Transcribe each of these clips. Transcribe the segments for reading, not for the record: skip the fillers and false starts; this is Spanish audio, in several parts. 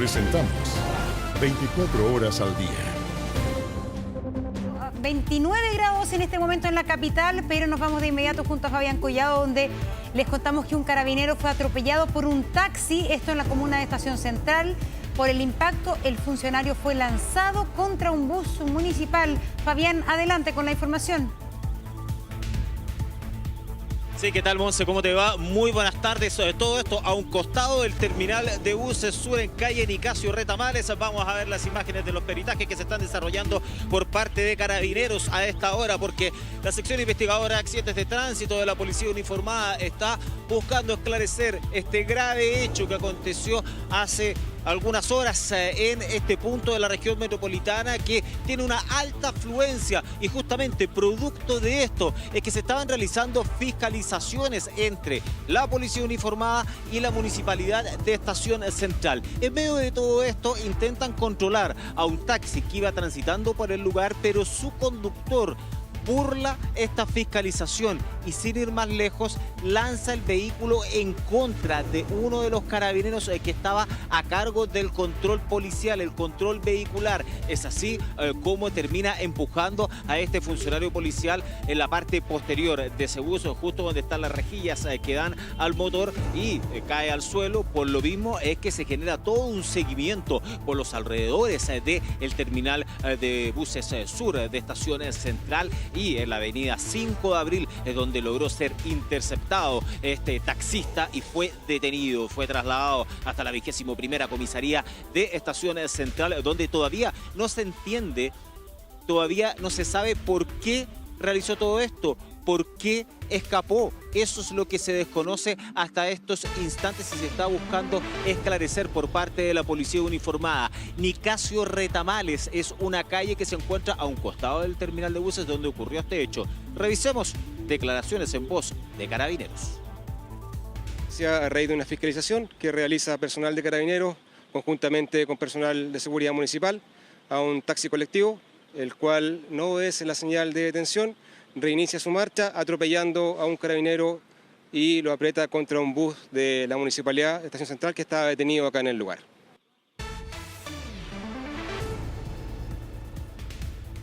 Presentamos 24 horas al día. 29 grados en este momento en la capital, pero nos vamos de inmediato junto a Fabián Collado, donde les contamos que un carabinero fue atropellado por un taxi, esto en la comuna de Estación Central. Por el impacto, el funcionario fue lanzado contra un bus municipal. Fabián, adelante con la información. Sí, ¿qué tal, Monse? ¿Cómo te va? Muy buenas tardes. Todo esto a un costado del terminal de buses sur en calle Nicasio Retamares. Vamos a ver las imágenes de los peritajes que se están desarrollando por parte de Carabineros a esta hora, porque la sección investigadora de accidentes de tránsito de la Policía Uniformada está buscando esclarecer este grave hecho que aconteció hace algunas horas en este punto de la región metropolitana, que tiene una alta afluencia, y justamente producto de esto es que se estaban realizando fiscalizaciones entre la Policía Uniformada y la Municipalidad de Estación Central. En medio de todo esto intentan controlar a un taxi que iba transitando por el lugar, pero su conductor burla esta fiscalización y, sin ir más lejos, lanza el vehículo en contra de uno de los carabineros que estaba a cargo del control policial, el control vehicular. Es así como termina empujando a este funcionario policial en la parte posterior de ese bus, justo donde están las rejillas que dan al motor, y cae al suelo. Por lo mismo es que se genera todo un seguimiento por los alrededores del terminal de buses sur de Estación Central, y en la avenida 5 de Abril es donde logró ser interceptado este taxista y fue detenido. Fue trasladado hasta la 21ª comisaría de Estación Central, donde todavía no se entiende, todavía no se sabe por qué realizó todo esto, por qué escapó. Eso es lo que se desconoce hasta estos instantes y se está buscando esclarecer por parte de la Policía Uniformada. Nicasio Retamares es una calle que se encuentra a un costado del terminal de buses donde ocurrió este hecho. Revisemos declaraciones en voz de Carabineros. A raíz de una fiscalización que realiza personal de Carabineros conjuntamente con personal de seguridad municipal a un taxi colectivo, el cual no obedece la señal de detención, reinicia su marcha atropellando a un carabinero y lo aprieta contra un bus de la Municipalidad de Estación Central que estaba detenido acá en el lugar.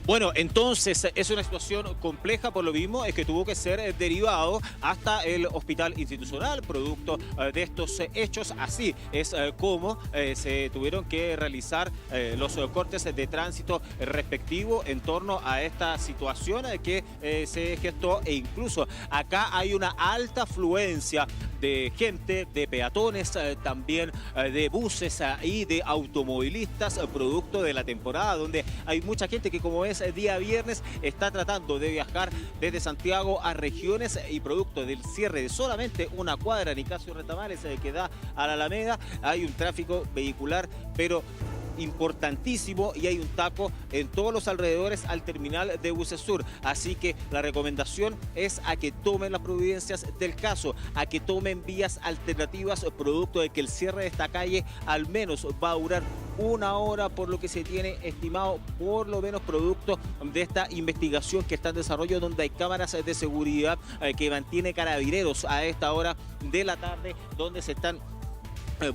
Bueno, entonces es una situación compleja, por lo mismo es que tuvo que ser derivado hasta el hospital institucional producto de estos hechos. Así es como se tuvieron que realizar los cortes de tránsito respectivos en torno a esta situación que se gestó, e incluso acá hay una alta afluencia de gente, de peatones, también de buses y de automovilistas, producto de la temporada, donde hay mucha gente que, como es día viernes, está tratando de viajar desde Santiago a regiones, y producto del cierre de solamente una cuadra, Nicasio Retamares, que da a la Alameda, hay un tráfico vehicular pero importantísimo, y hay un taco en todos los alrededores al terminal de buses sur. Así que la recomendación es a que tomen las providencias del caso, a que tomen vías alternativas, producto de que el cierre de esta calle al menos va a durar una hora, por lo que se tiene estimado, por lo menos producto de esta investigación que está en desarrollo, donde hay cámaras de seguridad que mantiene Carabineros a esta hora de la tarde, donde se están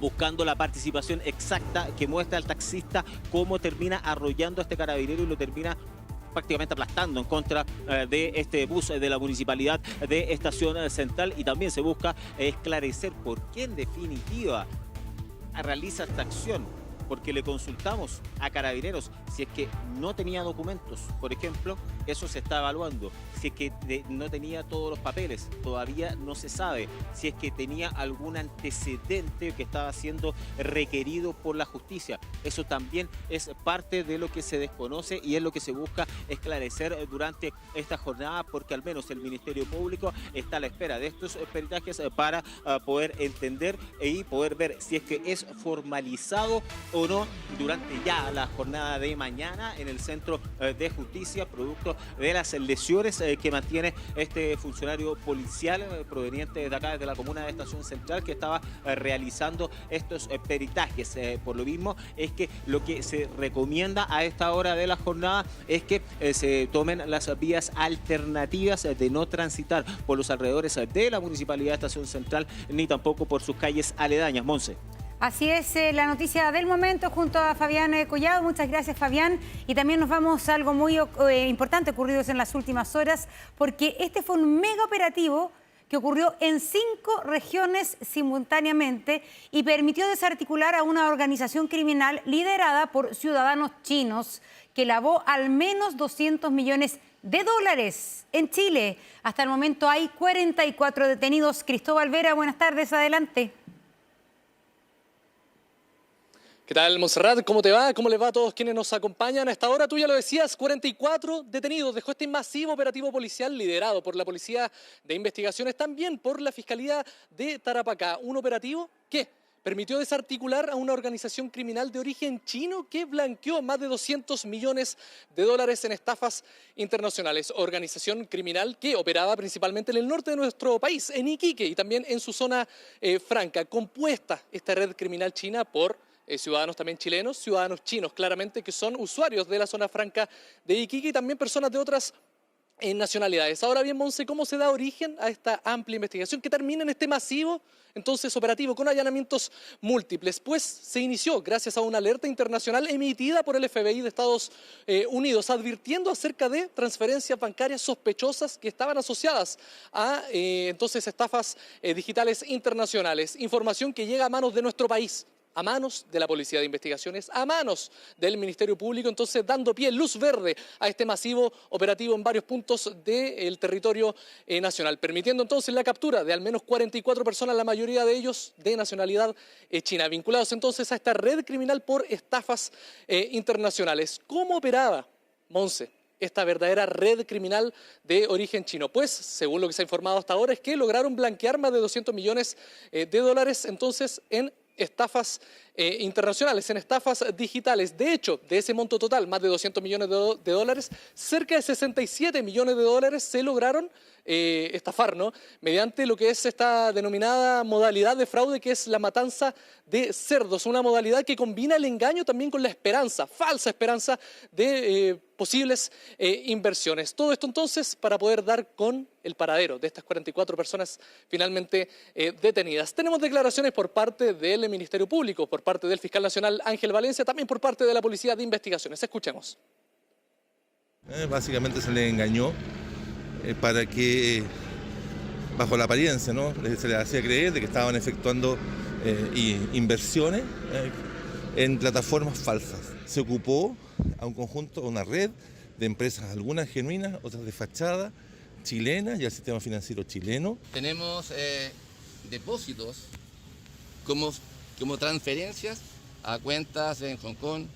buscando la participación exacta que muestra al taxista cómo termina arrollando a este carabinero y lo termina prácticamente aplastando en contra de este bus de la Municipalidad de Estación Central. Y también se busca esclarecer por qué en definitiva realiza esta acción, porque le consultamos a Carabineros si es que no tenía documentos, por ejemplo. Eso se está evaluando. Si es que no tenía todos los papeles, todavía no se sabe. Si es que tenía algún antecedente que estaba siendo requerido por la justicia. Eso también es parte de lo que se desconoce y es lo que se busca esclarecer durante esta jornada, porque al menos el Ministerio Público está a la espera de estos peritajes para poder entender y poder ver si es que es formalizado o no durante ya la jornada de mañana en el Centro de Justicia, producto de las lesiones que mantiene este funcionario policial proveniente de acá, desde la comuna de Estación Central, que estaba realizando estos peritajes. Por lo mismo es que lo que se recomienda a esta hora de la jornada es que se tomen las vías alternativas de no transitar por los alrededores de la Municipalidad de Estación Central, ni tampoco por sus calles aledañas. Monse. Así es la noticia del momento junto a Fabián Collado. Muchas gracias, Fabián. Y también nos vamos a algo muy importante ocurrido en las últimas horas, porque este fue un mega operativo que ocurrió en 5 regiones simultáneamente y permitió desarticular a una organización criminal liderada por ciudadanos chinos que lavó al menos 200 millones de dólares en Chile. Hasta el momento hay 44 detenidos. Cristóbal Vera, buenas tardes, adelante. ¿Qué tal, Montserrat? ¿Cómo te va? ¿Cómo les va a todos quienes nos acompañan? A esta hora, tú ya lo decías, 44 detenidos. Dejó este masivo operativo policial liderado por la Policía de Investigaciones, también por la Fiscalía de Tarapacá. Un operativo que permitió desarticular a una organización criminal de origen chino que blanqueó más de 200 millones de dólares en estafas internacionales. Organización criminal que operaba principalmente en el norte de nuestro país, en Iquique y también en su zona franca. Compuesta esta red criminal china por ciudadanos también chilenos, ciudadanos chinos claramente, que son usuarios de la zona franca de Iquique y también personas de otras nacionalidades. Ahora bien, Monse, ¿cómo se da origen a esta amplia investigación que termina en este masivo entonces operativo con allanamientos múltiples? Pues se inició gracias a una alerta internacional emitida por el FBI de Estados Unidos, advirtiendo acerca de transferencias bancarias sospechosas que estaban asociadas a entonces estafas digitales internacionales. Información que llega a manos de nuestro país, a manos de la Policía de Investigaciones, a manos del Ministerio Público, entonces dando pie, luz verde a este masivo operativo en varios puntos del territorio nacional, permitiendo entonces la captura de al menos 44 personas, la mayoría de ellos de nacionalidad china, vinculados entonces a esta red criminal por estafas internacionales. ¿Cómo operaba, Monse, esta verdadera red criminal de origen chino? Pues, según lo que se ha informado hasta ahora, es que lograron blanquear más de 200 millones de dólares entonces en estafas internacionales, en estafas digitales. De hecho, de ese monto total, más de 200 millones de dólares, cerca de 67 millones de dólares se lograron estafar, ¿no? Mediante lo que es esta denominada modalidad de fraude, que es la matanza de cerdos, una modalidad que combina el engaño también con la esperanza, falsa esperanza de posibles inversiones. Todo esto entonces para poder dar con el paradero de estas 44 personas finalmente detenidas. Tenemos declaraciones por parte del Ministerio Público, por parte del Fiscal Nacional Ángel Valencia, también por parte de la Policía de Investigaciones. Escuchemos. Básicamente se le engañó para que, bajo la apariencia, ¿no?, se les hacía creer de que estaban efectuando inversiones en plataformas falsas. Se ocupó a un conjunto, a una red de empresas, algunas genuinas, otras de fachada, chilenas y al sistema financiero chileno. Tenemos depósitos como transferencias a cuentas en Hong Kong,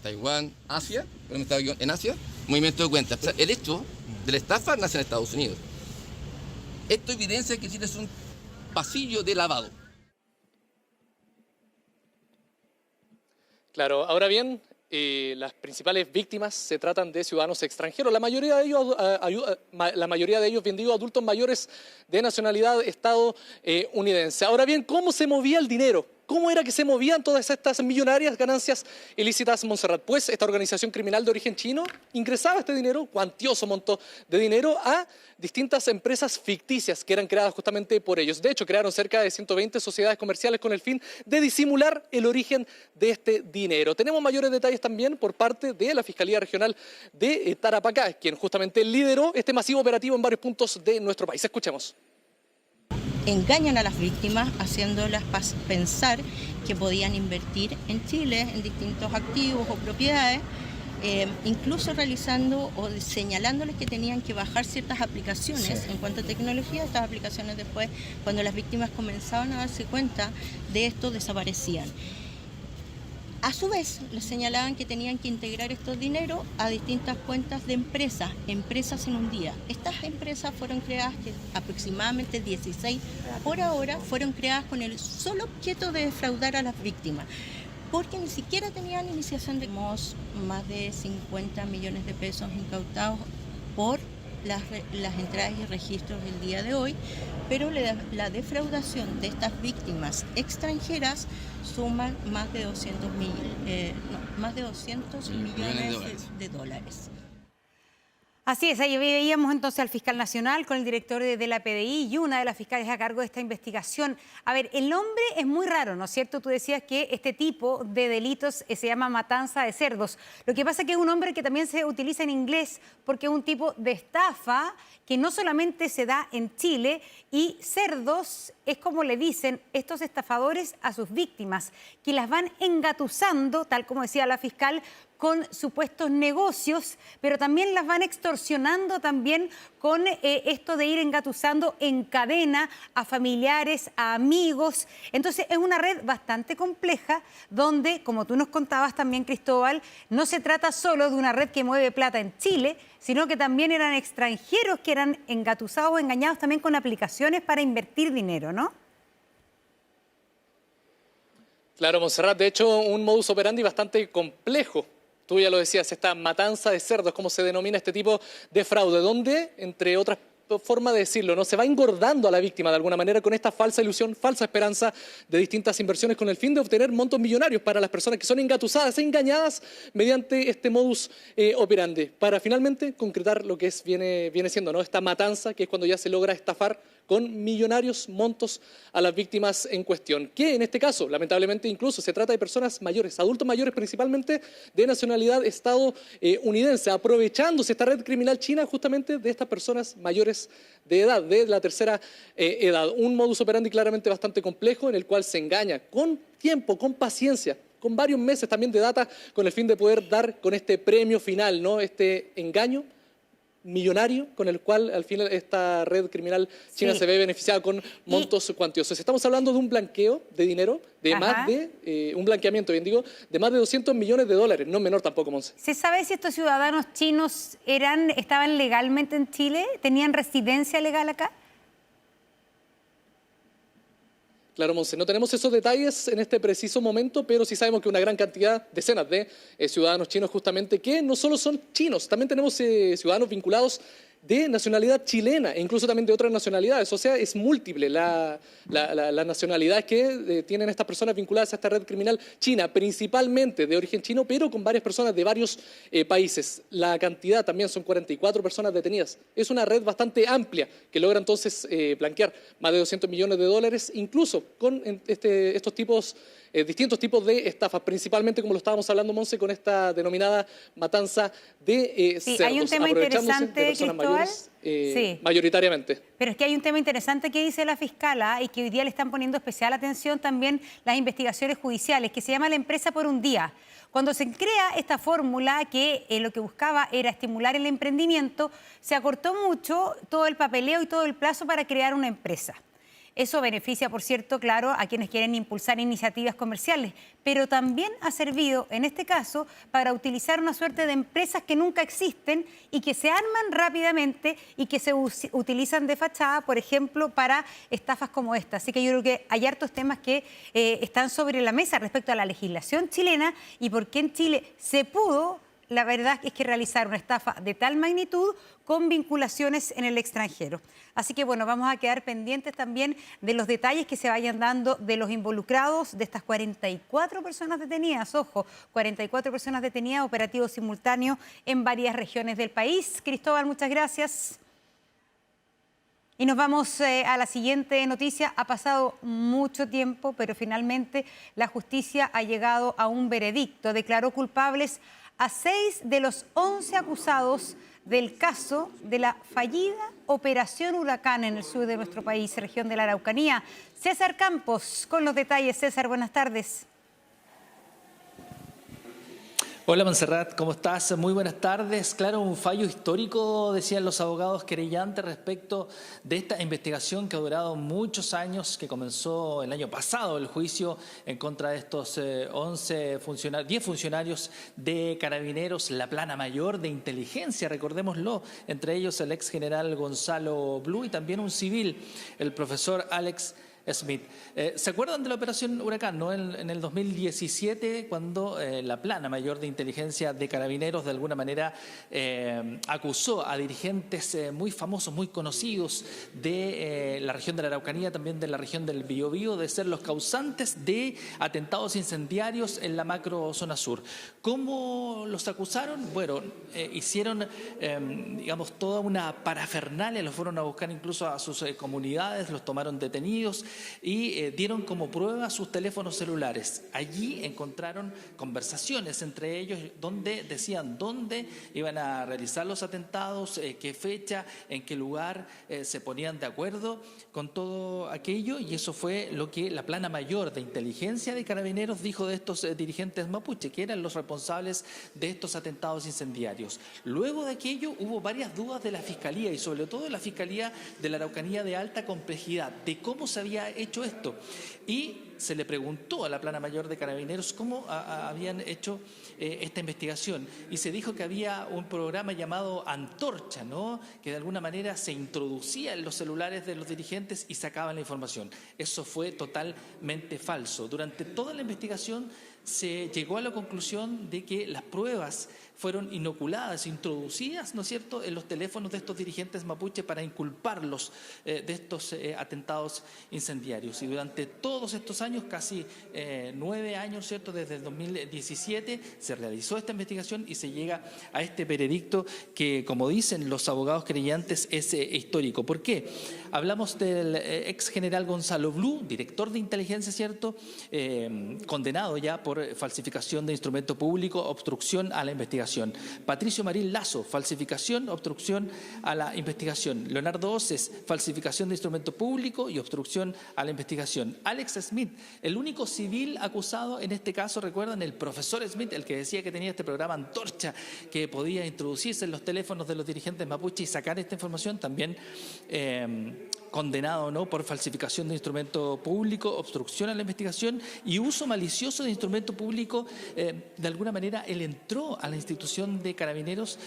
Taiwán, Asia, en Asia, movimiento de cuentas. O sea, el hecho de la estafa nace en Estados Unidos. Esto evidencia que Chile es un pasillo de lavado. Claro, ahora bien, las principales víctimas se tratan de ciudadanos extranjeros, la mayoría de ellos, bien digo, adultos mayores de nacionalidad estadounidense. Ahora bien, ¿cómo se movía el dinero? ¿Cómo era que se movían todas estas millonarias ganancias ilícitas, Montserrat? Pues esta organización criminal de origen chino ingresaba este dinero, cuantioso monto de dinero, a distintas empresas ficticias que eran creadas justamente por ellos. De hecho, crearon cerca de 120 sociedades comerciales con el fin de disimular el origen de este dinero. Tenemos mayores detalles también por parte de la Fiscalía Regional de Tarapacá, quien justamente lideró este masivo operativo en varios puntos de nuestro país. Escuchemos. Engañan a las víctimas haciéndolas pensar que podían invertir en Chile en distintos activos o propiedades, incluso realizando o señalándoles que tenían que bajar ciertas aplicaciones. En cuanto a tecnología, estas aplicaciones después, cuando las víctimas comenzaban a darse cuenta de esto, desaparecían. A su vez, les señalaban que tenían que integrar estos dineros a distintas cuentas de empresas en un día. Estas empresas fueron creadas, que aproximadamente 16 por ahora, fueron creadas con el solo objeto de defraudar a las víctimas, porque ni siquiera tenían iniciación de más de 50 millones de pesos incautados por las entradas y registros del día de hoy, pero la defraudación de estas víctimas extranjeras suman más de 200 millones de dólares. Así es, ahí veíamos entonces al fiscal nacional con el director de la PDI y una de las fiscales a cargo de esta investigación. A ver, el nombre es muy raro, ¿no es cierto? Tú decías que este tipo de delitos se llama matanza de cerdos. Lo que pasa es que es un nombre que también se utiliza en inglés porque es un tipo de estafa que no solamente se da en Chile, y cerdos es como le dicen estos estafadores a sus víctimas, que las van engatusando, tal como decía la fiscal, con supuestos negocios, pero también las van extorsionando también con esto de ir engatusando en cadena a familiares, a amigos. Entonces es una red bastante compleja donde, como tú nos contabas también, Cristóbal, no se trata solo de una red que mueve plata en Chile, sino que también eran extranjeros que eran engatusados o engañados también con aplicaciones para invertir dinero, ¿no? Claro, Montserrat, de hecho un modus operandi bastante complejo. Tú ya lo decías, esta matanza de cerdos, como se denomina este tipo de fraude, donde, entre otras formas de decirlo, ¿no?, se va engordando a la víctima de alguna manera con esta falsa ilusión, falsa esperanza de distintas inversiones con el fin de obtener montos millonarios para las personas que son engatusadas, engañadas mediante este modus operandi, para finalmente concretar lo que viene siendo, ¿no?, esta matanza, que es cuando ya se logra estafar con millonarios montos a las víctimas en cuestión, que en este caso, lamentablemente, incluso se trata de personas mayores, adultos mayores, principalmente de nacionalidad estadounidense, aprovechándose esta red criminal china justamente de estas personas mayores de edad, de la tercera edad. Un modus operandi claramente bastante complejo en el cual se engaña con tiempo, con paciencia, con varios meses también de data, con el fin de poder dar con este premio final, ¿no?, este engaño millonario con el cual al final esta red criminal china se ve beneficiada con montos cuantiosos. Estamos hablando de un blanqueo de dinero, de más de, un blanqueamiento, bien digo, de más de 200 millones de dólares, no menor tampoco, Monse. ¿Se sabe si estos ciudadanos chinos estaban legalmente en Chile? ¿Tenían residencia legal acá? Claro, Monse, no tenemos esos detalles en este preciso momento, pero sí sabemos que una gran cantidad, decenas de ciudadanos chinos justamente, que no solo son chinos, también tenemos ciudadanos vinculados de nacionalidad chilena e incluso también de otras nacionalidades. O sea, es múltiple la nacionalidad que tienen estas personas vinculadas a esta red criminal china, principalmente de origen chino, pero con varias personas de varios países. La cantidad también son 44 personas detenidas. Es una red bastante amplia que logra entonces blanquear más de 200 millones de dólares, incluso con estos tipos distintos tipos de estafas, principalmente, como lo estábamos hablando, Monse, con esta denominada matanza de cerdos, hay un tema interesante, de personas mayores, mayoritariamente. Pero es que hay un tema interesante que dice la fiscala y que hoy día le están poniendo especial atención también las investigaciones judiciales, que se llama la empresa por un día. Cuando se crea esta fórmula que lo que buscaba era estimular el emprendimiento, se acortó mucho todo el papeleo y todo el plazo para crear una empresa. Eso beneficia, por cierto, claro, a quienes quieren impulsar iniciativas comerciales, pero también ha servido, en este caso, para utilizar una suerte de empresas que nunca existen y que se arman rápidamente y que se utilizan de fachada, por ejemplo, para estafas como esta. Así que yo creo que hay hartos temas que están sobre la mesa respecto a la legislación chilena y por qué en Chile se pudo, la verdad es que realizar una estafa de tal magnitud con vinculaciones en el extranjero. Así que bueno, vamos a quedar pendientes también de los detalles que se vayan dando de los involucrados, de estas 44 personas detenidas. Ojo, 44 personas detenidas, operativo simultáneo en varias regiones del país. Cristóbal, muchas gracias. Y nos vamos a la siguiente noticia. Ha pasado mucho tiempo, pero finalmente la justicia ha llegado a un veredicto. Declaró culpables a 6 de los 11 acusados del caso de la fallida Operación Huracán en el sur de nuestro país, región de la Araucanía. César Campos, con los detalles. César, buenas tardes. Hola Montserrat, ¿cómo estás? Muy buenas tardes. Claro, un fallo histórico, decían los abogados querellantes respecto de esta investigación que ha durado muchos años, que comenzó el año pasado el juicio en contra de estos 10 funcionarios de Carabineros, la plana mayor de inteligencia, recordémoslo, entre ellos el ex general Gonzalo Blue y también un civil, el profesor Alex Smith. ¿Se acuerdan de la operación Huracán, no? En el 2017, cuando la Plana Mayor de Inteligencia de Carabineros de alguna manera acusó a dirigentes muy famosos, muy conocidos de la región de la Araucanía, también de la región del Biobío, de ser los causantes de atentados incendiarios en la macro zona sur. ¿Cómo los acusaron? Bueno, hicieron, digamos, toda una parafernalia, los fueron a buscar incluso a sus comunidades, los tomaron detenidos y dieron como prueba sus teléfonos celulares. Allí encontraron conversaciones entre ellos donde decían dónde iban a realizar los atentados, qué fecha, en qué lugar, se ponían de acuerdo con todo aquello, y eso fue lo que la Plana Mayor de Inteligencia de Carabineros dijo de estos dirigentes mapuche, que eran los responsables de estos atentados incendiarios. Luego de aquello hubo varias dudas de la Fiscalía y sobre todo de la Fiscalía de la Araucanía de alta complejidad, de cómo se había hecho esto. Y se le preguntó a la Plana Mayor de Carabineros cómo habían hecho esta investigación, y se dijo que había un programa llamado Antorcha, ¿no?, que de alguna manera se introducía en los celulares de los dirigentes y sacaban la información. Eso fue totalmente falso. Durante toda la investigación se llegó a la conclusión de que las pruebas fueron inoculadas, introducidas, ¿no es cierto?, en los teléfonos de estos dirigentes mapuche para inculparlos de estos atentados incendiarios. Y durante todos estos años, casi 9 años, ¿cierto?, desde el 2017, se realizó esta investigación y se llega a este veredicto que, como dicen los abogados querellantes, es histórico. ¿Por qué? Hablamos del ex general Gonzalo Blue, director de inteligencia, ¿cierto?, condenado ya por falsificación de instrumento público, obstrucción a la investigación. Patricio Marín Lazo, falsificación, obstrucción a la investigación. Leonardo Oces, falsificación de instrumento público y obstrucción a la investigación. Alex Smith, el único civil acusado en este caso, recuerdan, el profesor Smith, el que decía que tenía este programa Antorcha, que podía introducirse en los teléfonos de los dirigentes mapuche y sacar esta información, también condenado, ¿no?, por falsificación de instrumento público, obstrucción a la investigación y uso malicioso de instrumento público. De alguna manera él entró a la institución de Carabineros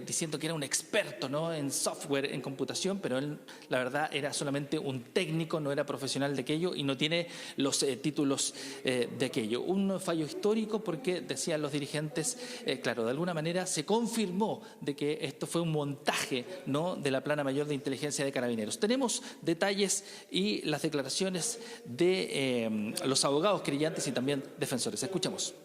diciendo que era un experto, ¿no?, en software, en computación, pero él, la verdad, era solamente un técnico, no era profesional de aquello y no tiene los títulos de aquello. Un fallo histórico porque, decían los dirigentes, claro, de alguna manera se confirmó de que esto fue un montaje, ¿no?, de la Plana Mayor de Inteligencia de Carabineros. Tenemos detalles y las declaraciones de los abogados querellantes y también defensores. Escuchemos.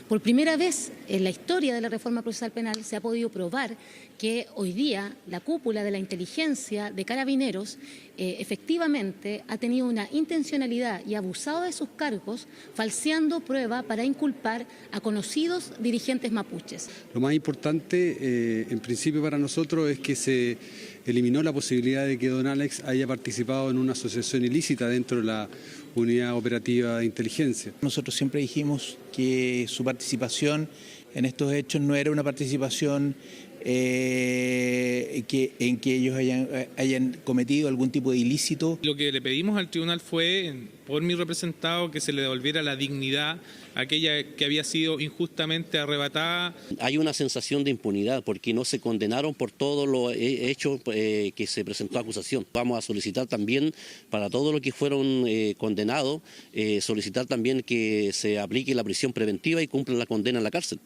Por primera vez en la historia de la reforma procesal penal se ha podido probar que hoy día la cúpula de la inteligencia de Carabineros efectivamente ha tenido una intencionalidad y abusado de sus cargos, falseando prueba para inculpar a conocidos dirigentes mapuches. Lo más importante, en principio para nosotros, es que se eliminó la posibilidad de que don Alex haya participado en una asociación ilícita dentro de la unidad operativa de inteligencia. Nosotros siempre dijimos que su participación en estos hechos no era una participación en que ellos hayan cometido algún tipo de ilícito. Lo que le pedimos al tribunal fue, por mi representado, que se le devolviera la dignidad a aquella que había sido injustamente arrebatada. Hay una sensación de impunidad porque no se condenaron por todo lo hecho que se presentó acusación. Vamos a solicitar también para todos los que fueron condenados, solicitar también que se aplique la prisión preventiva y cumplan la condena en la cárcel.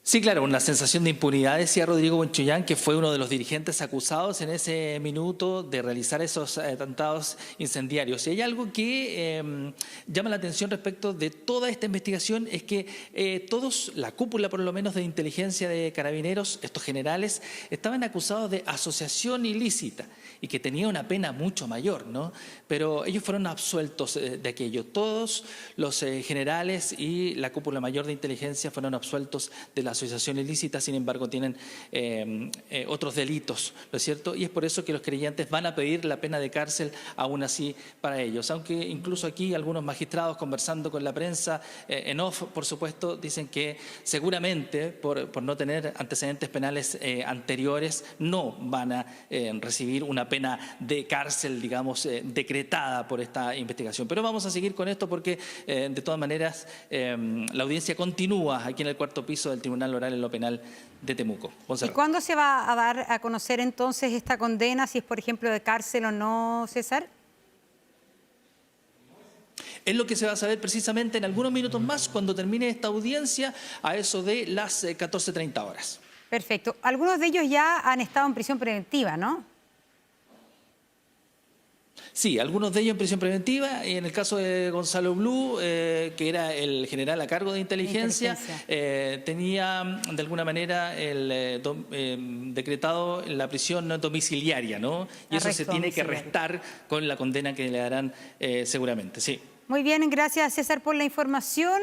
Sí, claro, una sensación de impunidad, decía Rodrigo Buenchollán, que fue uno de los dirigentes acusados en ese minuto de realizar esos atentados incendiarios. Y hay algo que llama la atención respecto de toda esta investigación, es que todos, la cúpula por lo menos de inteligencia de Carabineros, estos generales, estaban acusados de asociación ilícita y que tenía una pena mucho mayor, ¿no? Pero ellos fueron absueltos de aquello. Todos los generales y la cúpula mayor de inteligencia fueron absueltos de la asociación ilícita, sin embargo tienen otros delitos, ¿no es cierto? Y es por eso que los creyentes van a pedir la pena de cárcel aún así para ellos, aunque incluso aquí algunos magistrados conversando con la prensa en off, por supuesto, dicen que seguramente por no tener antecedentes penales anteriores no van a recibir una pena de cárcel, digamos, decretada por esta investigación. Pero vamos a seguir con esto porque, de todas maneras, la audiencia continúa aquí en el cuarto piso del Tribunal Oral en lo Penal de Temuco. ¿Y cuándo se va a dar a conocer entonces esta condena, si es, por ejemplo, de cárcel o no, César? Es lo que se va a saber precisamente en algunos minutos más cuando termine esta audiencia a eso de las 14:30 horas. Perfecto. Algunos de ellos ya han estado en prisión preventiva, ¿no? Sí, algunos de ellos en prisión preventiva. Y en el caso de Gonzalo Blue, que era el general a cargo de inteligencia, tenía de alguna manera decretado la prisión domiciliaria, ¿no? Y eso se tiene que restar con la condena que le darán seguramente, sí. Muy bien, gracias César por la información.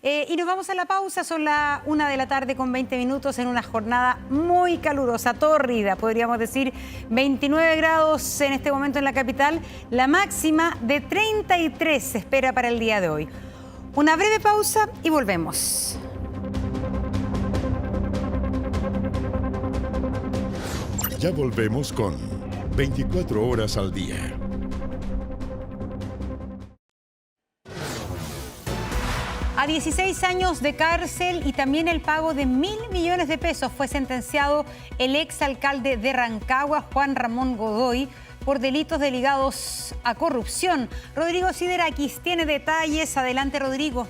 Y nos vamos a la pausa, son las 1:20 p.m. en una jornada muy calurosa, tórrida, podríamos decir, 29 grados en este momento en la capital, la máxima de 33 se espera para el día de hoy. Una breve pausa y volvemos. Ya volvemos con 24 horas al día. A 16 años de cárcel y también el pago de 1.000 millones de pesos fue sentenciado el exalcalde de Rancagua, Juan Ramón Godoy, por delitos ligados a corrupción. Rodrigo Siderakis tiene detalles. Adelante, Rodrigo.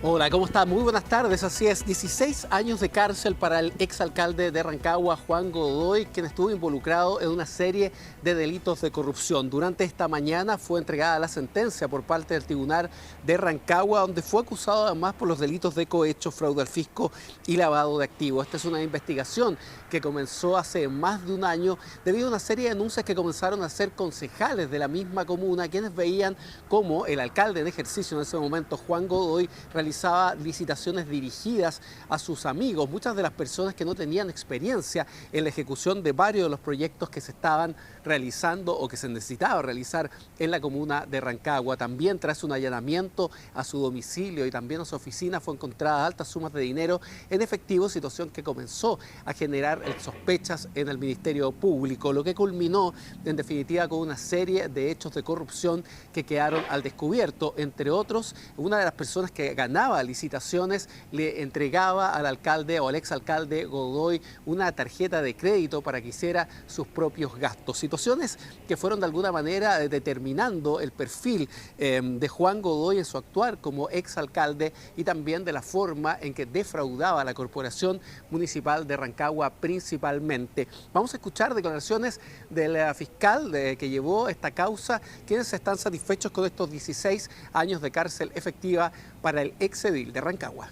Hola, ¿cómo está? Muy buenas tardes. Así es, 16 años de cárcel para el exalcalde de Rancagua, Juan Godoy, quien estuvo involucrado en una serie de delitos de corrupción. Durante esta mañana fue entregada la sentencia por parte del Tribunal de Rancagua, donde fue acusado además por los delitos de cohecho, fraude al fisco y lavado de activos. Esta es una investigación que comenzó hace más de un año debido a una serie de denuncias que comenzaron a ser concejales de la misma comuna, quienes veían cómo el alcalde en ejercicio en ese momento, Juan Godoy, realizaba licitaciones dirigidas a sus amigos, muchas de las personas que no tenían experiencia en la ejecución de varios de los proyectos que se estaban realizando o que se necesitaba realizar en la comuna de Rancagua. También tras un allanamiento a su domicilio y también a su oficina fue encontrada altas sumas de dinero en efectivo, situación que comenzó a generar sospechas en el Ministerio Público, lo que culminó en definitiva con una serie de hechos de corrupción que quedaron al descubierto. Entre otros, una de las personas que ganaba licitaciones le entregaba al alcalde o al exalcalde Godoy una tarjeta de crédito para que hiciera sus propios gastos. Situaciones que fueron de alguna manera determinando el perfil de Juan Godoy en su actuar como exalcalde y también de la forma en que defraudaba a la Corporación Municipal de Rancagua principalmente. Vamos a escuchar declaraciones del fiscal que llevó esta causa, quienes están satisfechos con estos 16 años de cárcel efectiva para el exedil de Rancagua.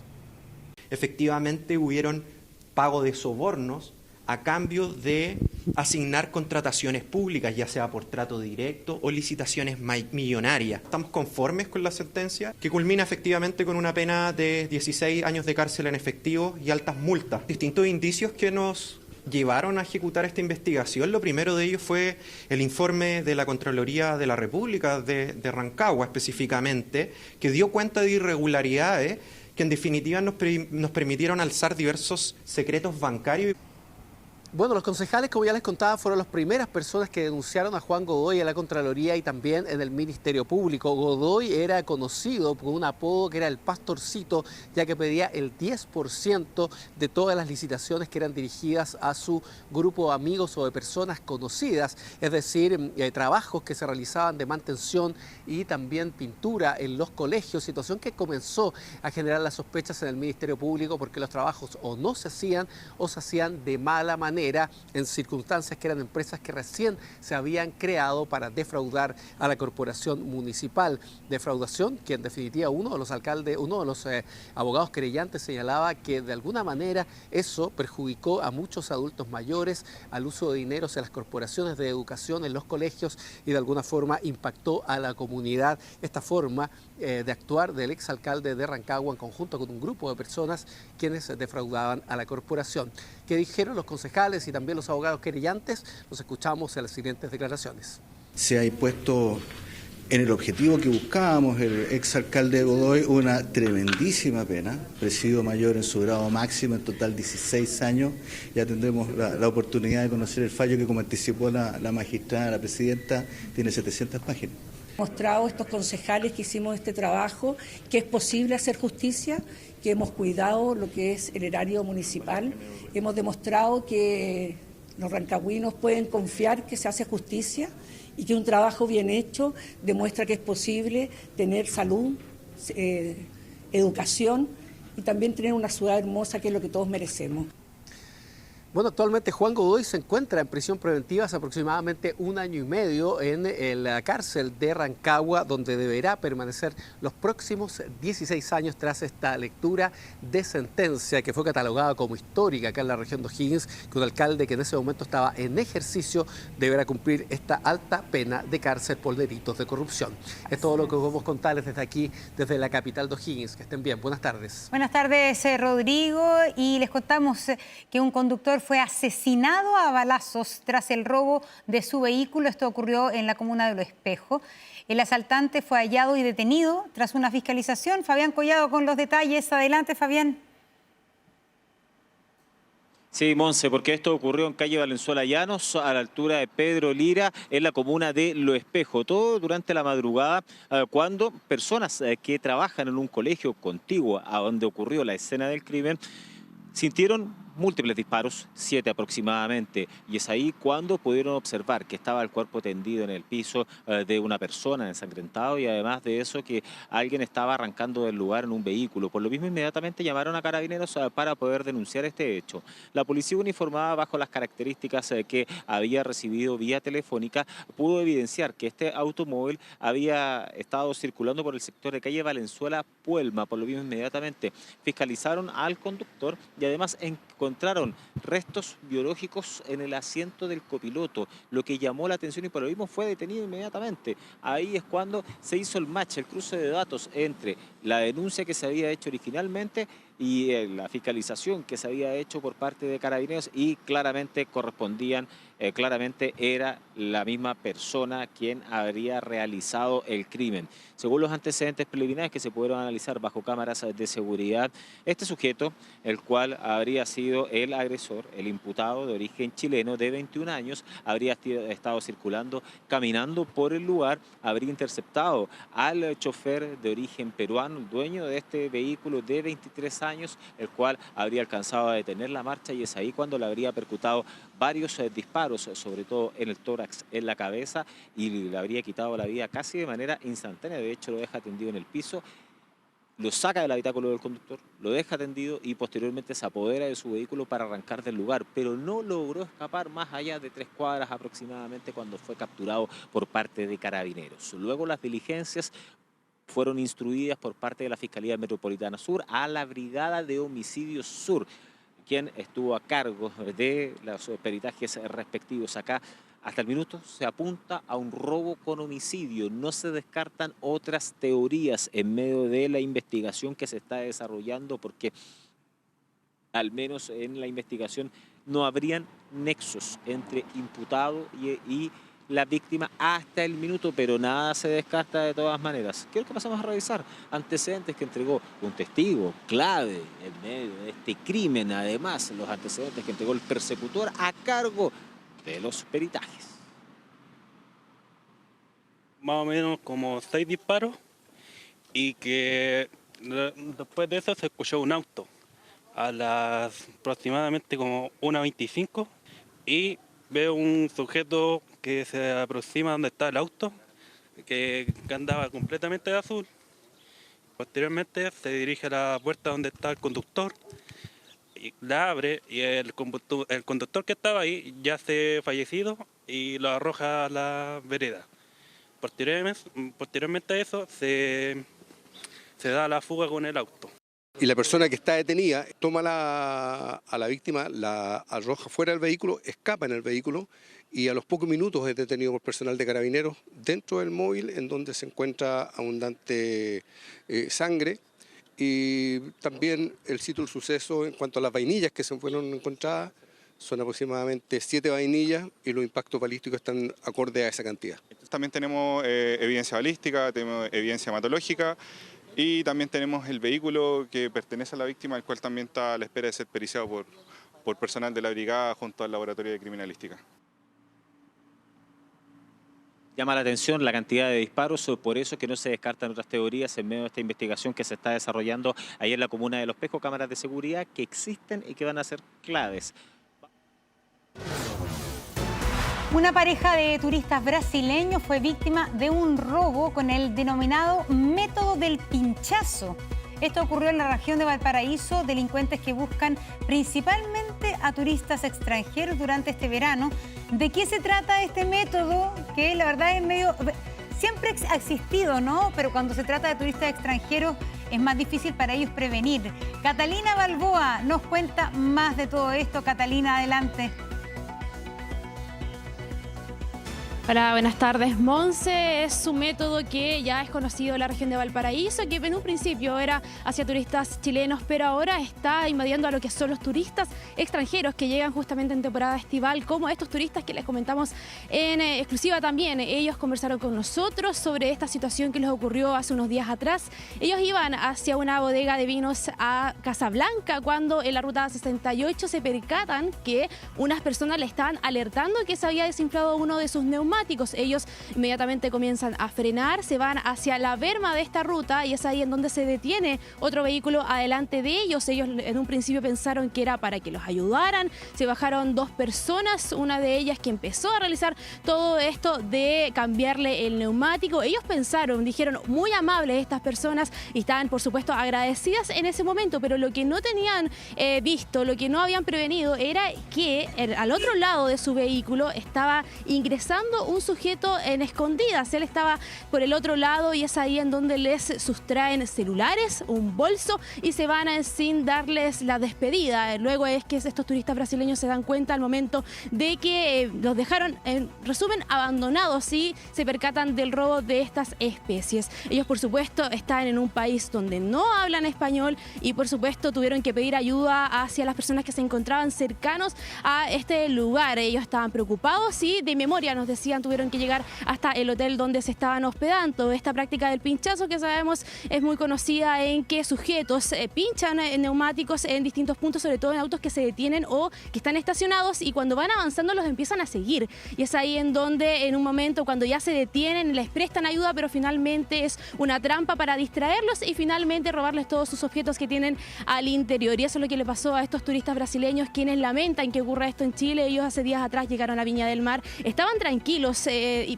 Efectivamente hubieron pago de sobornos a cambio de asignar contrataciones públicas, ya sea por trato directo o licitaciones millonarias. Estamos conformes con la sentencia, que culmina efectivamente con una pena de 16 años de cárcel en efectivo y altas multas. Distintos indicios que nos llevaron a ejecutar esta investigación. Lo primero de ellos fue el informe de la Contraloría de la República de Rancagua específicamente, que dio cuenta de irregularidades que en definitiva nos permitieron alzar diversos secretos bancarios. Bueno, los concejales, como ya les contaba, fueron las primeras personas que denunciaron a Juan Godoy en la Contraloría y también en el Ministerio Público. Godoy era conocido por un apodo que era el Pastorcito, ya que pedía el 10% de todas las licitaciones que eran dirigidas a su grupo de amigos o de personas conocidas, es decir, trabajos que se realizaban de mantención y también pintura en los colegios, situación que comenzó a generar las sospechas en el Ministerio Público porque los trabajos o no se hacían o se hacían de mala manera, en circunstancias que eran empresas que recién se habían creado para defraudar a la corporación municipal. Defraudación que en definitiva uno de los abogados querellantes señalaba que de alguna manera eso perjudicó a muchos adultos mayores al uso de dinero en las corporaciones de educación, en los colegios, y de alguna forma impactó a la comunidad. Esta forma de actuar del exalcalde de Rancagua en conjunto con un grupo de personas quienes defraudaban a la corporación. ¿Qué dijeron los concejales y también los abogados querellantes? Los escuchamos en las siguientes declaraciones. Se ha impuesto En el objetivo que buscábamos, el exalcalde de Godoy, una tremendísima pena, presidio mayor en su grado máximo, en total 16 años. Ya tendremos la oportunidad de conocer el fallo que, como anticipó la magistrada, la presidenta, tiene 700 páginas. Mostrado estos concejales que hicimos este trabajo, que es posible hacer justicia, que hemos cuidado lo que es el erario municipal, hemos demostrado que los rancagüinos pueden confiar que se hace justicia y que un trabajo bien hecho demuestra que es posible tener salud, educación y también tener una ciudad hermosa, que es lo que todos merecemos. Bueno, actualmente Juan Godoy se encuentra en prisión preventiva hace aproximadamente 1 año y medio en la cárcel de Rancagua, donde deberá permanecer los próximos 16 años tras esta lectura de sentencia que fue catalogada como histórica acá en la región de O'Higgins, que un alcalde que en ese momento estaba en ejercicio deberá cumplir esta alta pena de cárcel por delitos de corrupción. Es todo lo que podemos contarles desde aquí, desde la capital de O'Higgins. Que estén bien. Buenas tardes. Buenas tardes, Rodrigo. Y les contamos que un conductor fue asesinado a balazos tras el robo de su vehículo. Esto ocurrió en la comuna de Lo Espejo. El asaltante fue hallado y detenido tras una fiscalización. Fabián Collado con los detalles. Adelante, Fabián. Sí, Monse, porque esto ocurrió en calle Valenzuela Llanos, a la altura de Pedro Lira, en la comuna de Lo Espejo. Todo durante la madrugada, cuando personas que trabajan en un colegio contiguo a donde ocurrió la escena del crimen, sintieron múltiples disparos, 7 aproximadamente, y es ahí cuando pudieron observar que estaba el cuerpo tendido en el piso de una persona ensangrentado, y además de eso que alguien estaba arrancando del lugar en un vehículo. Por lo mismo, inmediatamente llamaron a Carabineros para poder denunciar este hecho. La policía uniformada, bajo las características que había recibido vía telefónica, pudo evidenciar que este automóvil había estado circulando por el sector de calle Valenzuela Puelma. Por lo mismo, inmediatamente fiscalizaron al conductor y además encontraron restos biológicos en el asiento del copiloto, lo que llamó la atención, y por lo mismo fue detenido inmediatamente. Ahí es cuando se hizo el match, el cruce de datos entre la denuncia que se había hecho originalmente y la fiscalización que se había hecho por parte de Carabineros, y claramente correspondían, claramente era la misma persona quien habría realizado el crimen. Según los antecedentes preliminares que se pudieron analizar bajo cámaras de seguridad, este sujeto, el cual habría sido el agresor, el imputado de origen chileno de 21 años, habría estado circulando, caminando por el lugar, habría interceptado al chofer de origen peruano, el dueño de este vehículo de 23 años, el cual habría alcanzado a detener la marcha, y es ahí cuando le habría percutado varios disparos, sobre todo en el tórax, en la cabeza, y le habría quitado la vida casi de manera instantánea. De hecho, lo deja tendido en el piso, lo saca del habitáculo del conductor, lo deja tendido y posteriormente se apodera de su vehículo para arrancar del lugar, pero no logró escapar más allá de 3 cuadras aproximadamente cuando fue capturado por parte de Carabineros. Luego las diligencias fueron instruidas por parte de la Fiscalía Metropolitana Sur a la Brigada de Homicidios Sur, quien estuvo a cargo de los peritajes respectivos. Acá, hasta el minuto, se apunta a un robo con homicidio. No se descartan otras teorías en medio de la investigación que se está desarrollando, porque al menos en la investigación no habrían nexos entre imputado y la víctima hasta el minuto, pero nada se descarta de todas maneras. Quiero que pasemos a revisar antecedentes que entregó un testigo clave en medio de este crimen. Además, los antecedentes que entregó el persecutor a cargo de los peritajes. Más o menos como 6 disparos, y que después de eso se escuchó un auto a las aproximadamente como 1:25, y veo un sujeto que se aproxima donde está el auto, que andaba completamente de azul. Posteriormente se dirige a la puerta donde está el conductor, y la abre, y el conductor que estaba ahí ya se fallecido, y lo arroja a la vereda. Posteriormente a eso se da la fuga con el auto. Y la persona que está detenida toma a la víctima, la arroja fuera del vehículo, escapa en el vehículo, y a los pocos minutos es detenido por personal de Carabineros dentro del móvil, en donde se encuentra abundante sangre, y también el sitio del suceso en cuanto a las vainillas que se fueron encontradas son aproximadamente 7 vainillas y los impactos balísticos están acorde a esa cantidad. También tenemos evidencia balística, tenemos evidencia hematológica y también tenemos el vehículo que pertenece a la víctima, el cual también está a la espera de ser periciado por personal de la brigada junto al laboratorio de criminalística. Llama la atención la cantidad de disparos, por eso es que no se descartan otras teorías en medio de esta investigación que se está desarrollando ahí en la comuna de Los Pejos, cámaras de seguridad que existen y que van a ser claves. Una pareja de turistas brasileños fue víctima de un robo con el denominado método del pinchazo. Esto ocurrió en la región de Valparaíso, delincuentes que buscan principalmente a turistas extranjeros durante este verano. ¿De qué se trata este método? Que la verdad es medio... Siempre ha existido, ¿no? Pero cuando se trata de turistas extranjeros es más difícil para ellos prevenir. Catalina Balboa nos cuenta más de todo esto. Catalina, adelante. Hola, buenas tardes. Monse es un método que ya es conocido en la región de Valparaíso, que en un principio era hacia turistas chilenos, pero ahora está invadiendo a lo que son los turistas extranjeros que llegan justamente en temporada estival, como estos turistas que les comentamos en exclusiva también. Ellos conversaron con nosotros sobre esta situación que les ocurrió hace unos días atrás. Ellos iban hacia una bodega de vinos a Casablanca cuando en la ruta 68 se percatan que unas personas le estaban alertando que se había desinflado uno de sus neumáticos. Ellos inmediatamente comienzan a frenar, se van hacia la berma de esta ruta y es ahí en donde se detiene otro vehículo adelante de ellos. Ellos en un principio pensaron que era para que los ayudaran. Se bajaron 2 personas, una de ellas que empezó a realizar todo esto de cambiarle el neumático. Ellos pensaron, dijeron, muy amables estas personas y estaban por supuesto agradecidas en ese momento, pero lo que no tenían visto, lo que no habían prevenido era que al otro lado de su vehículo estaba ingresando un sujeto en escondidas. Él estaba por el otro lado y es ahí en donde les sustraen celulares, un bolso y se van sin darles la despedida. Luego es que estos turistas brasileños se dan cuenta al momento de que los dejaron, en resumen, abandonados y se percatan del robo de estas especies. Ellos, por supuesto, están en un país donde no hablan español y, por supuesto, tuvieron que pedir ayuda hacia las personas que se encontraban cercanos a este lugar. Ellos estaban preocupados y de memoria nos decían tuvieron que llegar hasta el hotel donde se estaban hospedando. Esta práctica del pinchazo que sabemos es muy conocida en que sujetos pinchan neumáticos en distintos puntos, sobre todo en autos que se detienen o que están estacionados y cuando van avanzando los empiezan a seguir. Y es ahí en donde en un momento cuando ya se detienen les prestan ayuda, pero finalmente es una trampa para distraerlos y finalmente robarles todos sus objetos que tienen al interior. Y eso es lo que le pasó a estos turistas brasileños quienes lamentan que ocurra esto en Chile. Ellos hace días atrás llegaron a Viña del Mar, estaban tranquilos,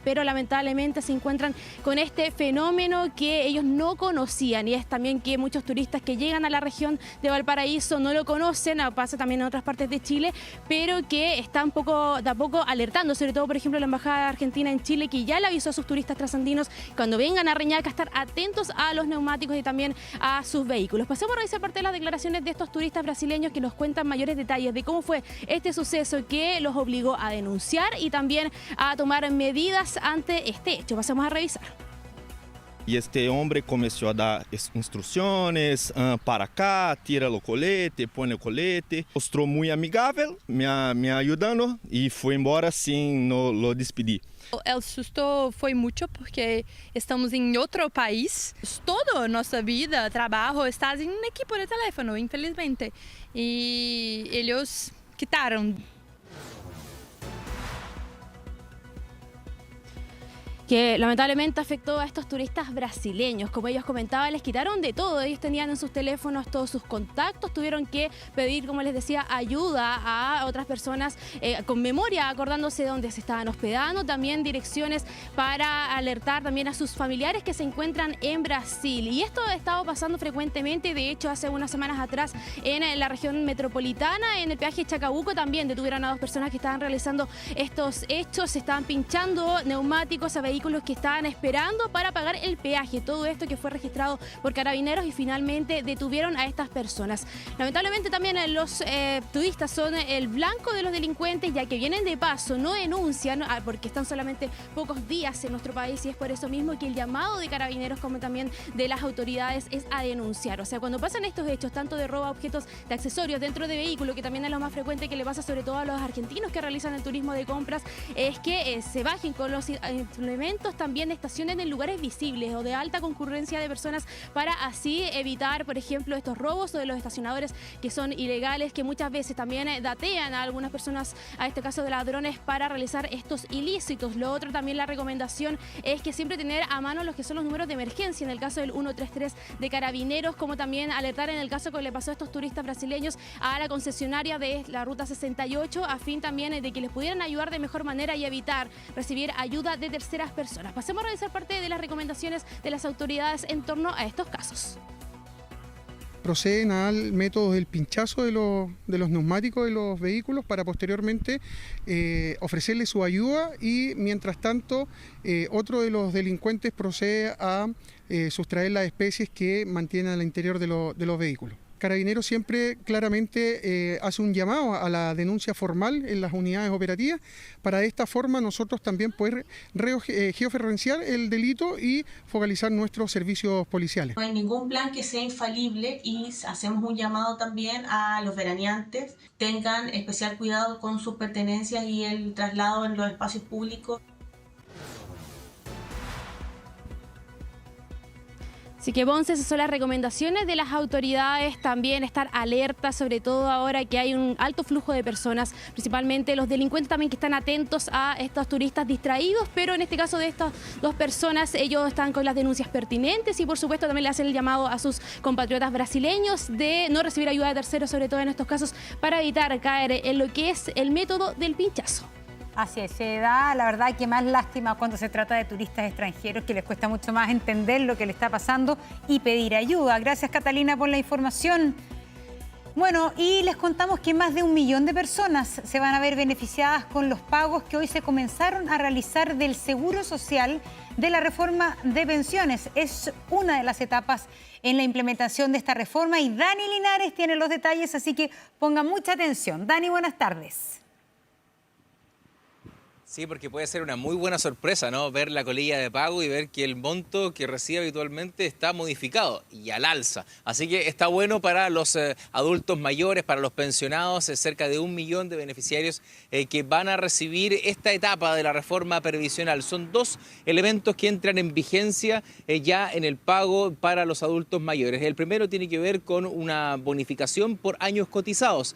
pero lamentablemente se encuentran con este fenómeno que ellos no conocían y es también que muchos turistas que llegan a la región de Valparaíso no lo conocen, pasa también en otras partes de Chile, pero que están de a poco alertando, sobre todo por ejemplo la Embajada Argentina en Chile que ya le avisó a sus turistas trasandinos cuando vengan a Reñaca a estar atentos a los neumáticos y también a sus vehículos. Pasemos a revisar parte de las declaraciones de estos turistas brasileños que nos cuentan mayores detalles de cómo fue este suceso que los obligó a denunciar y también a tomar medidas ante este hecho. Pasamos a revisar. E este homem começou a dar instruções, para cá, tira o colete, põe o colete. Mostrou muito amigável, me ajudando e foi embora sem lo despedir. El susto foi muito porque estamos em outro país. Toda nossa vida, trabalho, está em um equipo de teléfono, infelizmente. E eles quitaram. Que lamentablemente afectó a estos turistas brasileños. Como ellos comentaban, les quitaron de todo. Ellos tenían en sus teléfonos todos sus contactos, tuvieron que pedir, como les decía, ayuda a otras personas con memoria, acordándose de dónde se estaban hospedando, también direcciones para alertar también a sus familiares que se encuentran en Brasil. Y esto ha estado pasando frecuentemente, de hecho hace unas semanas atrás en la región metropolitana, en el peaje Chacabuco también detuvieron a 2 personas que estaban realizando estos hechos, se estaban pinchando neumáticos a vehículos vehículos que estaban esperando para pagar el peaje. Todo esto que fue registrado por Carabineros y finalmente detuvieron a estas personas. Lamentablemente también los turistas son el blanco de los delincuentes, ya que vienen de paso, no denuncian porque están solamente pocos días en nuestro país, y es por eso mismo que el llamado de Carabineros como también de las autoridades es a denunciar. O sea, cuando pasan estos hechos, tanto de robo a objetos de accesorios dentro de vehículos, que también es lo más frecuente que le pasa sobre todo a los argentinos que realizan el turismo de compras, es que se bajen con los implementos, también estacionen en lugares visibles o de alta concurrencia de personas para así evitar, por ejemplo, estos robos o de los estacionadores que son ilegales, que muchas veces también datean a algunas personas, a este caso de ladrones, para realizar estos ilícitos. Lo otro también, la recomendación es que siempre tener a mano los que son los números de emergencia, en el caso del 133 de Carabineros, como también alertar en el caso que le pasó a estos turistas brasileños a la concesionaria de la Ruta 68, a fin también de que les pudieran ayudar de mejor manera y evitar recibir ayuda de terceras personas. Pasemos a revisar parte de las recomendaciones de las autoridades en torno a estos casos. Proceden al método del pinchazo de los neumáticos de los vehículos para posteriormente ofrecerle su ayuda, y mientras tanto otro de los delincuentes procede a sustraer las especies que mantienen al interior de los vehículos. Carabineros siempre claramente hace un llamado a la denuncia formal en las unidades operativas, para de esta forma nosotros también poder georreferenciar el delito y focalizar nuestros servicios policiales. No hay ningún plan que sea infalible, y hacemos un llamado también a los veraneantes: tengan especial cuidado con sus pertenencias y el traslado en los espacios públicos. Así que, Bonce, esas son las recomendaciones de las autoridades. También estar alerta, sobre todo ahora que hay un alto flujo de personas, principalmente los delincuentes también, que están atentos a estos turistas distraídos, pero en este caso de estas dos personas, ellos están con las denuncias pertinentes y por supuesto también le hacen el llamado a sus compatriotas brasileños de no recibir ayuda de terceros, sobre todo en estos casos, para evitar caer en lo que es el método del pinchazo. Así es, se da la verdad que más lástima cuando se trata de turistas extranjeros, que les cuesta mucho más entender lo que le está pasando y pedir ayuda. Gracias, Catalina, por la información. Bueno, y les contamos que más de 1 millón de personas se van a ver beneficiadas con los pagos que hoy se comenzaron a realizar del Seguro Social de la reforma de pensiones. Es una de las etapas en la implementación de esta reforma y Dani Linares tiene los detalles, así que pongan mucha atención. Dani, buenas tardes. Sí, porque puede ser una muy buena sorpresa, ¿no? Ver la colilla de pago y ver que el monto que recibe habitualmente está modificado y al alza. Así que está bueno para los adultos mayores, para los pensionados, cerca de 1 millón de beneficiarios que van a recibir esta etapa de la reforma previsional. Son 2 elementos que entran en vigencia ya en el pago para los adultos mayores. El primero tiene que ver con una bonificación por años cotizados,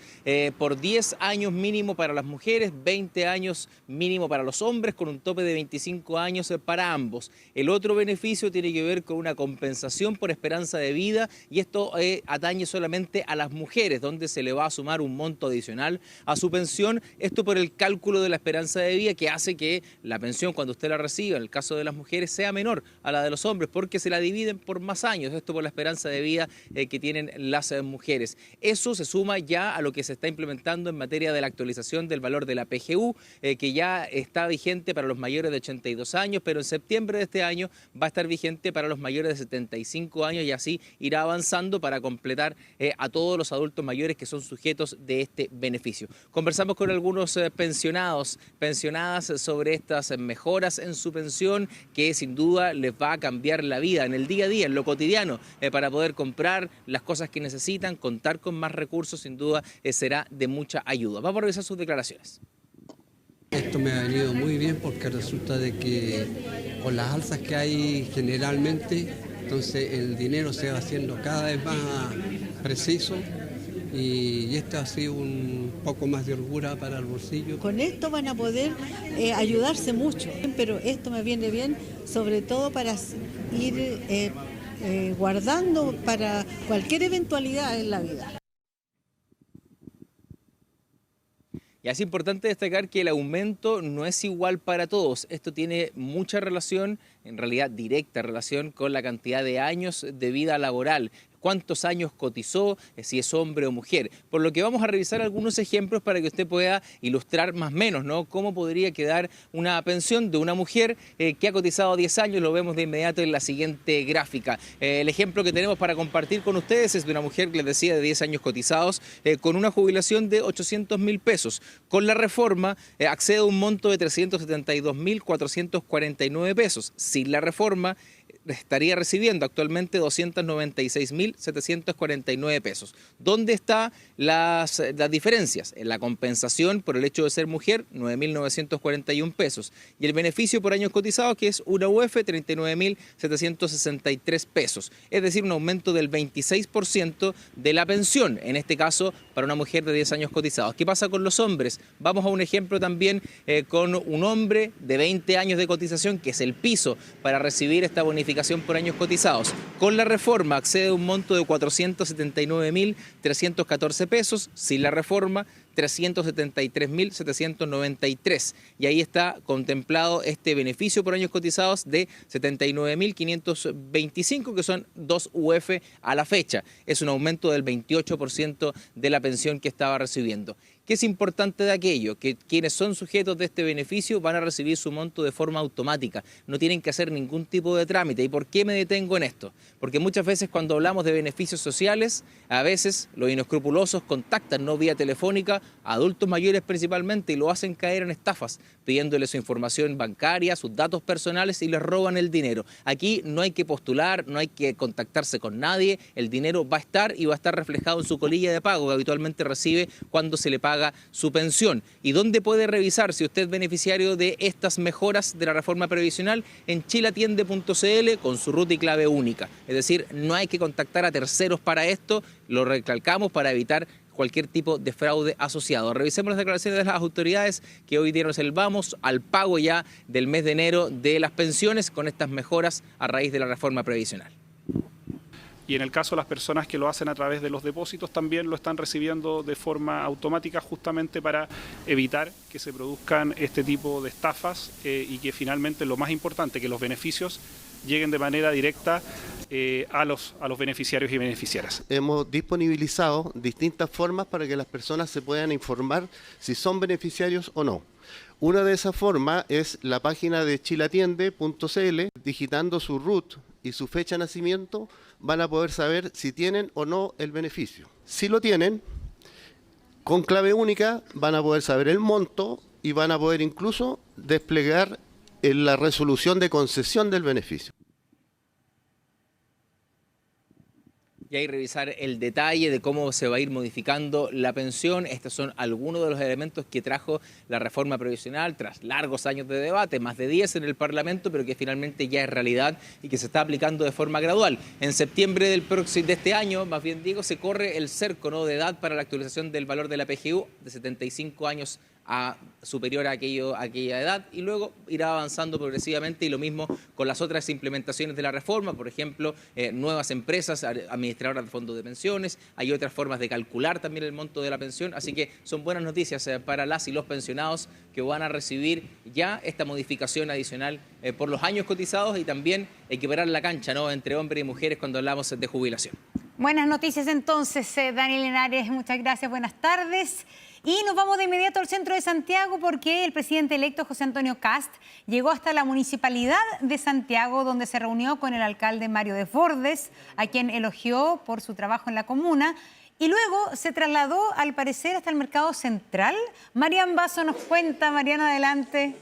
por 10 años mínimo para las mujeres, 20 años mínimo para los hombres, con un tope de 25 años para ambos. El otro beneficio tiene que ver con una compensación por esperanza de vida, y esto atañe solamente a las mujeres, donde se le va a sumar un monto adicional a su pensión, esto por el cálculo de la esperanza de vida, que hace que la pensión, cuando usted la reciba, en el caso de las mujeres, sea menor a la de los hombres, porque se la dividen por más años, esto por la esperanza de vida que tienen las mujeres. Eso se suma ya a lo que se está implementando en materia de la actualización del valor de la PGU, que ya está vigente para los mayores de 82 años, pero en septiembre de este año va a estar vigente para los mayores de 75 años, y así irá avanzando para completar a todos los adultos mayores que son sujetos de este beneficio. Conversamos con algunos pensionadas sobre estas mejoras en su pensión, que sin duda les va a cambiar la vida en el día a día, en lo cotidiano, para poder comprar las cosas que necesitan, contar con más recursos, sin duda será de mucha ayuda. Vamos a revisar sus declaraciones. Esto me ha venido muy bien, porque resulta de que con las alzas que hay generalmente, entonces el dinero se va haciendo cada vez más preciso, y esto ha sido un poco más de holgura para el bolsillo. Con esto van a poder ayudarse mucho, pero esto me viene bien sobre todo para ir guardando para cualquier eventualidad en la vida. Y es importante destacar que el aumento no es igual para todos. Esto tiene mucha relación en realidad directa relación con la cantidad de años de vida laboral. Cuántos años cotizó, si es hombre o mujer. Por lo que vamos a revisar algunos ejemplos para que usted pueda ilustrar más o menos, ¿no?, cómo podría quedar una pensión de una mujer que ha cotizado 10 años. Lo vemos de inmediato en la siguiente gráfica. El ejemplo que tenemos para compartir con ustedes es de una mujer que les decía de 10 años cotizados con una jubilación de 800.000 pesos. Con la reforma accede a un monto de 372.449 pesos. Sin la reforma estaría recibiendo actualmente 296.749 pesos. ¿Dónde están las diferencias? En la compensación por el hecho de ser mujer, 9.941 pesos. Y el beneficio por años cotizados, que es una UF, 39.763 pesos. Es decir, un aumento del 26% de la pensión, en este caso para una mujer de 10 años cotizados. ¿Qué pasa con los hombres? Vamos a un ejemplo también con un hombre de 20 años de cotización, que es el piso para recibir esta bonificación por años cotizados. Con la reforma accede a un monto de 479.314 pesos. Sin la reforma, 373.793. Y ahí está contemplado este beneficio por años cotizados de 79.525, que son 2 UF a la fecha. Es un aumento del 28% de la pensión que estaba recibiendo. ¿Qué es importante de aquello? Que quienes son sujetos de este beneficio van a recibir su monto de forma automática. No tienen que hacer ningún tipo de trámite. ¿Y por qué me detengo en esto? Porque muchas veces cuando hablamos de beneficios sociales, a veces los inescrupulosos contactan, no vía telefónica, a adultos mayores principalmente, y lo hacen caer en estafas, pidiéndoles su información bancaria, sus datos personales, y les roban el dinero. Aquí no hay que postular, no hay que contactarse con nadie. El dinero va a estar y va a estar reflejado en su colilla de pago que habitualmente recibe cuando se le paga su pensión. ¿Y dónde puede revisar si usted es beneficiario de estas mejoras de la reforma previsional? En chilatiende.cl, con su ruta y clave única. Es decir, no hay que contactar a terceros para esto, lo recalcamos para evitar cualquier tipo de fraude asociado. Revisemos las declaraciones de las autoridades que hoy dieron el vamos al pago ya del mes de enero de las pensiones con estas mejoras a raíz de la reforma previsional. Y en el caso de las personas que lo hacen a través de los depósitos, también lo están recibiendo de forma automática, justamente para evitar que se produzcan este tipo de estafas y que finalmente, lo más importante, que los beneficios lleguen de manera directa a los beneficiarios y beneficiarias. Hemos disponibilizado distintas formas para que las personas se puedan informar si son beneficiarios o no. Una de esas formas es la página de chilatiende.cl. Digitando su RUT y su fecha de nacimiento, van a poder saber si tienen o no el beneficio. Si lo tienen, con clave única van a poder saber el monto y van a poder incluso desplegar la resolución de concesión del beneficio. Y ahí revisar el detalle de cómo se va a ir modificando la pensión. Estos son algunos de los elementos que trajo la reforma previsional tras largos años de debate, más de 10 en el Parlamento, pero que finalmente ya es realidad y que se está aplicando de forma gradual. En septiembre de este año, más bien digo, se corre el cerco, ¿no?, de edad para la actualización del valor de la PGU de 75 años a superior a aquella edad, y luego irá avanzando progresivamente, y lo mismo con las otras implementaciones de la reforma, por ejemplo, nuevas empresas administradoras de fondos de pensiones. Hay otras formas de calcular también el monto de la pensión, así que son buenas noticias para las y los pensionados que van a recibir ya esta modificación adicional por los años cotizados, y también equiparar la cancha, ¿no?, entre hombres y mujeres cuando hablamos de jubilación. Buenas noticias entonces, Daniel Henares, muchas gracias, buenas tardes. Y nos vamos de inmediato al centro de Santiago, porque el presidente electo José Antonio Kast llegó hasta la municipalidad de Santiago, donde se reunió con el alcalde Mario Desbordes, a quien elogió por su trabajo en la comuna, y luego se trasladó, al parecer, hasta el mercado central. Marian Basso nos cuenta. Mariana, adelante.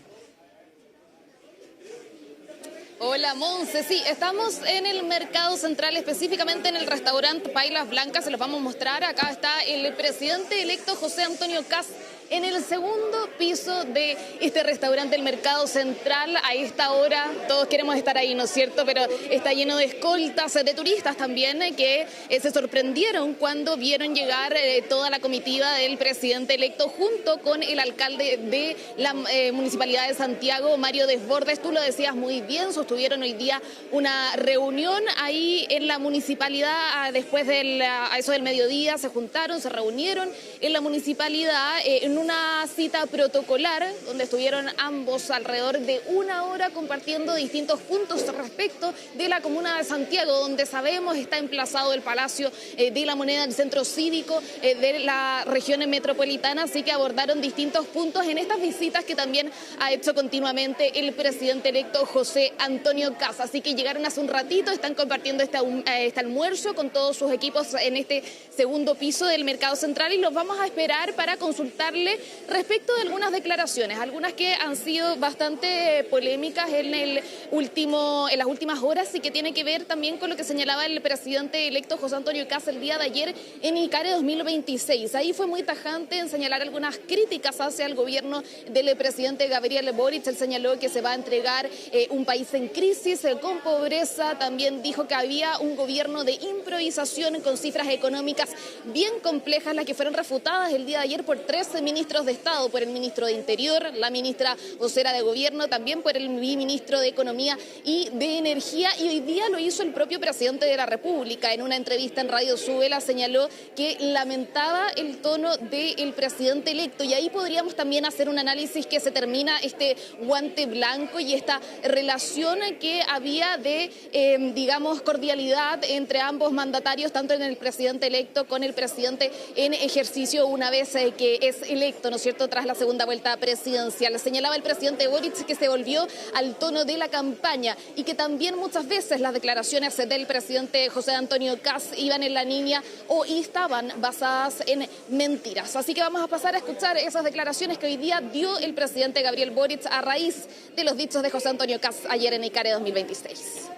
Hola, Monse. Sí, estamos en el mercado central, específicamente en el restaurante Pailas Blancas. Se los vamos a mostrar. Acá está el presidente electo José Antonio Kast en el segundo piso de este restaurante, el mercado central. A esta hora todos queremos estar ahí, ¿no es cierto? Pero está lleno de escoltas, de turistas también, que se sorprendieron cuando vieron llegar toda la comitiva del presidente electo junto con el alcalde de la Municipalidad de Santiago, Mario Desbordes. Tú lo decías muy bien, sostuvieron hoy día una reunión ahí en la municipalidad. Después a eso del mediodía se juntaron, se reunieron en la municipalidad en una cita protocolar donde estuvieron ambos alrededor de 1 hora compartiendo distintos puntos respecto de la comuna de Santiago, donde sabemos está emplazado el Palacio de la Moneda, el centro cívico de la región metropolitana, así que abordaron distintos puntos en estas visitas que también ha hecho continuamente el presidente electo José Antonio Kast. Así que llegaron hace un ratito, están compartiendo este almuerzo con todos sus equipos en este segundo piso del Mercado Central, y los vamos a esperar para consultarle respecto de algunas declaraciones, algunas que han sido bastante polémicas en las últimas horas, y que tiene que ver también con lo que señalaba el presidente electo José Antonio Kast el día de ayer en ICARE 2026. Ahí fue muy tajante en señalar algunas críticas hacia el gobierno del presidente Gabriel Boric. Él señaló que se va a entregar un país en crisis, con pobreza. También dijo que había un gobierno de improvisación con cifras económicas bien complejas, las que fueron refutadas el día de ayer por 13 ministros de Estado, por el ministro de Interior, la ministra vocera de Gobierno, también por el ministro de Economía y de Energía, y hoy día lo hizo el propio presidente de la República. En una entrevista en Radio Súbela señaló que lamentaba el tono del presidente electo, y ahí podríamos también hacer un análisis que se termina este guante blanco y esta relación que había de, cordialidad entre ambos mandatarios, tanto en el presidente electo con el presidente en ejercicio una vez que es electo, ¿no es cierto?, tras la segunda vuelta presidencial. Señalaba el presidente Boric que se volvió al tono de la campaña y que también muchas veces las declaraciones del presidente José Antonio Kast iban en la línea o estaban basadas en mentiras. Así que vamos a pasar a escuchar esas declaraciones que hoy día dio el presidente Gabriel Boric a raíz de los dichos de José Antonio Kast ayer en ICARE 2026.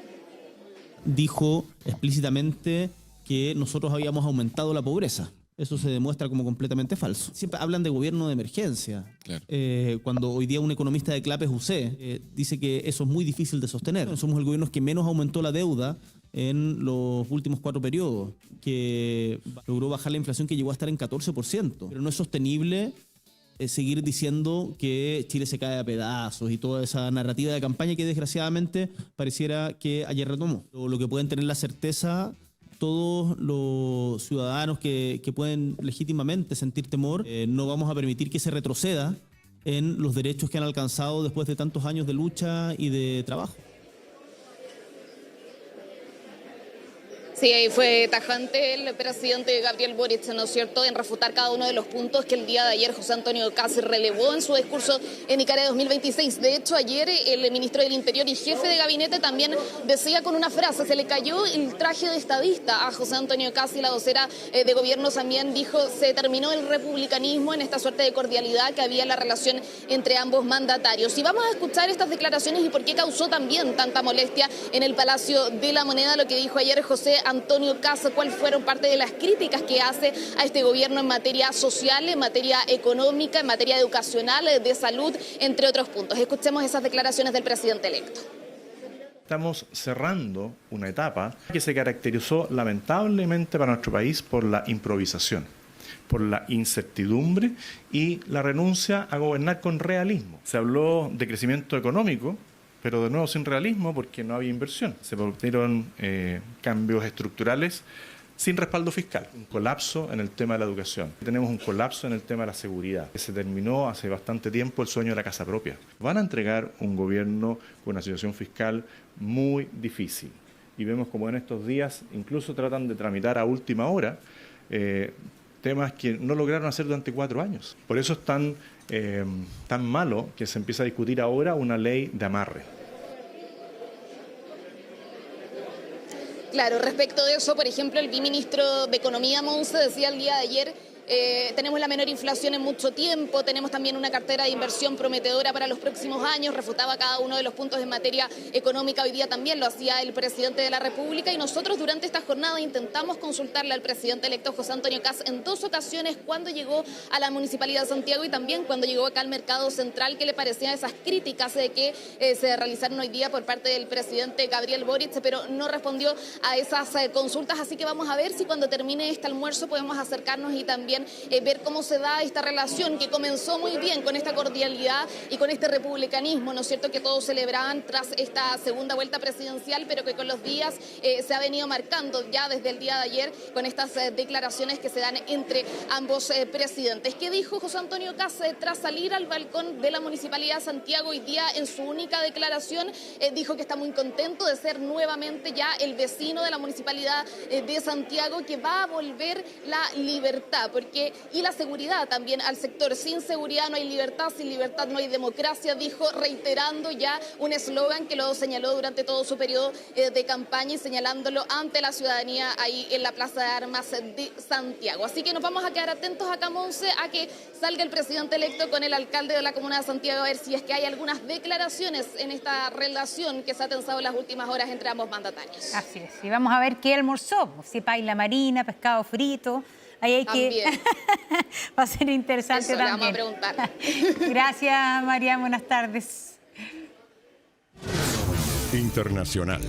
Dijo explícitamente que nosotros habíamos aumentado la pobreza. Eso se demuestra como completamente falso. Siempre hablan de gobierno de emergencia. Claro. Cuando hoy día un economista de Clapes UC dice que eso es muy difícil de sostener. Somos el gobierno que menos aumentó la deuda en los últimos 4 periodos, que logró bajar la inflación, que llegó a estar en 14%. Pero no es sostenible seguir diciendo que Chile se cae a pedazos y toda esa narrativa de campaña que desgraciadamente pareciera que ayer retomó. Lo que pueden tener la certeza todos los ciudadanos que pueden legítimamente sentir temor, no vamos a permitir que se retroceda en los derechos que han alcanzado después de tantos años de lucha y de trabajo. Sí, ahí fue tajante el presidente Gabriel Boric, ¿no es cierto?, en refutar cada uno de los puntos que el día de ayer José Antonio Kast relevó en su discurso en ICARE 2026. De hecho, ayer el ministro del Interior y jefe de gabinete también decía con una frase, se le cayó el traje de estadista a José Antonio Kast, y la vocera de Gobierno también dijo, se terminó el republicanismo en esta suerte de cordialidad que había en la relación entre ambos mandatarios. Y vamos a escuchar estas declaraciones y por qué causó también tanta molestia en el Palacio de la Moneda lo que dijo ayer José Antonio Kast, cuáles fueron parte de las críticas que hace a este gobierno en materia social, en materia económica, en materia educacional, de salud, entre otros puntos. Escuchemos esas declaraciones del presidente electo. Estamos cerrando una etapa que se caracterizó lamentablemente para nuestro país por la improvisación, por la incertidumbre y la renuncia a gobernar con realismo. Se habló de crecimiento económico, pero de nuevo sin realismo porque no había inversión. Se produjeron cambios estructurales sin respaldo fiscal. Un colapso en el tema de la educación. Tenemos un colapso en el tema de la seguridad. Se terminó hace bastante tiempo el sueño de la casa propia. Van a entregar un gobierno con una situación fiscal muy difícil. Y vemos como en estos días incluso tratan de tramitar a última hora temas que no lograron hacer durante 4 años. Por eso es tan malo que se empieza a discutir ahora una ley de amarre. Claro, respecto de eso, por ejemplo, el viceministro de Economía, Monse, decía el día de ayer, tenemos la menor inflación en mucho tiempo, tenemos también una cartera de inversión prometedora para los próximos años, refutaba cada uno de los puntos en materia económica, hoy día también lo hacía el presidente de la República, y nosotros durante esta jornada intentamos consultarle al presidente electo José Antonio Kast en 2 ocasiones, cuando llegó a la Municipalidad de Santiago y también cuando llegó acá al Mercado Central, qué le parecían esas críticas de que se realizaron hoy día por parte del presidente Gabriel Boric, pero no respondió a esas consultas, así que vamos a ver si cuando termine este almuerzo podemos acercarnos y también también ver cómo se da esta relación que comenzó muy bien con esta cordialidad y con este republicanismo, ¿no es cierto?, que todos celebraban tras esta segunda vuelta presidencial, pero que con los días se ha venido marcando ya desde el día de ayer con estas declaraciones que se dan entre ambos presidentes. ¿Qué dijo José Antonio Kast tras salir al balcón de la Municipalidad de Santiago hoy día en su única declaración? Dijo que está muy contento de ser nuevamente ya el vecino de la Municipalidad de Santiago, que va a volver la libertad y la seguridad también al sector. Sin seguridad no hay libertad, sin libertad no hay democracia, dijo, reiterando ya un eslogan que lo señaló durante todo su periodo de campaña y señalándolo ante la ciudadanía ahí en la Plaza de Armas de Santiago. Así que nos vamos a quedar atentos acá, Monse, a que salga el presidente electo con el alcalde de la Comuna de Santiago, a ver si es que hay algunas declaraciones en esta relación que se ha tensado en las últimas horas entre ambos mandatarios. Así es, y vamos a ver qué almorzó, si paila marina, pescado frito. Ahí hay que... Va a ser interesante. Eso también. Le vamos a preguntar. Gracias, María. Buenas tardes. Internacional.